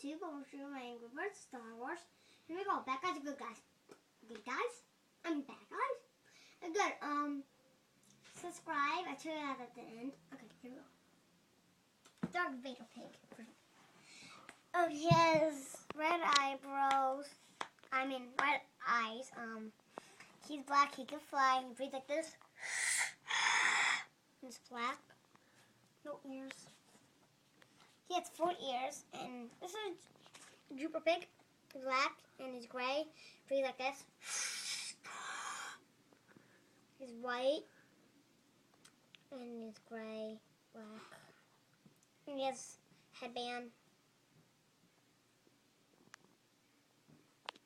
YouTube. I'm showing my Angry Birds Star Wars. Here we go. Bad guys are good guys. Good guys? I mean bad guys? Good. Subscribe. I tell you that at the end. Okay, here we go. Dark Vader Pig. He has red eyebrows. I mean red eyes. He's black. He can fly. He breathes like this. He's black. No ears. He has 4 ears, and this is Jupiter Pig. He's black and he's gray. Breathes like this. He's white and he's gray, black. And he has a headband.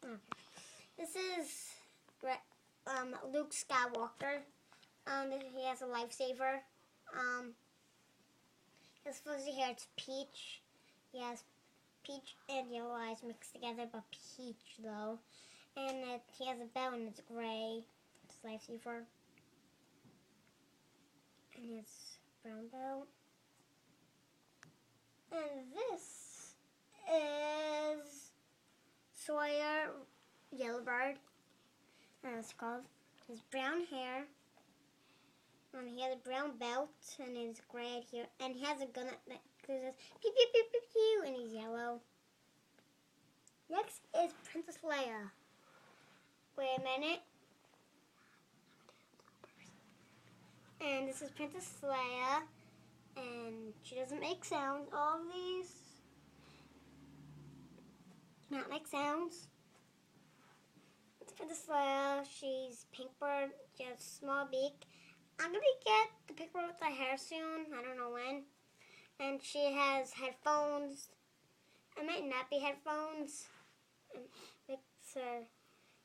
Okay. This is Luke Skywalker. He has a lightsaber. His fuzzy hair, it's peach. He has peach and yellow eyes mixed together, but peach though. And he has a belt and it's gray. It's lightsaber. And he has brown belt. And this is Sawyer Yellowbird. That's called. He has brown hair. He has a brown belt and he's gray here. And he has a gun that says pew pew pew pew pew and he's yellow. Next is Princess Leia. Wait a minute. And this is Princess Leia. And she doesn't make sounds. All of these do not make sounds. It's Princess Leia. She's pink bird. She has a small beak. I'm going to get the picture with the hair soon. I don't know when. And she has headphones. It might not be headphones. It makes her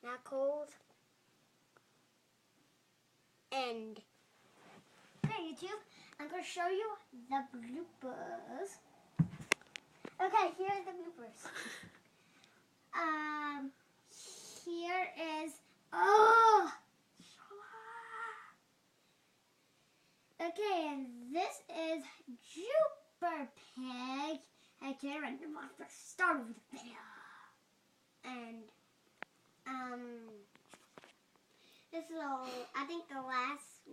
not cold. And okay, YouTube, I'm going to show you the bloopers. Okay, here are the bloopers. Here is, okay, and this is Jupiter Pig. I can't remember the start of the video. And this is I think the last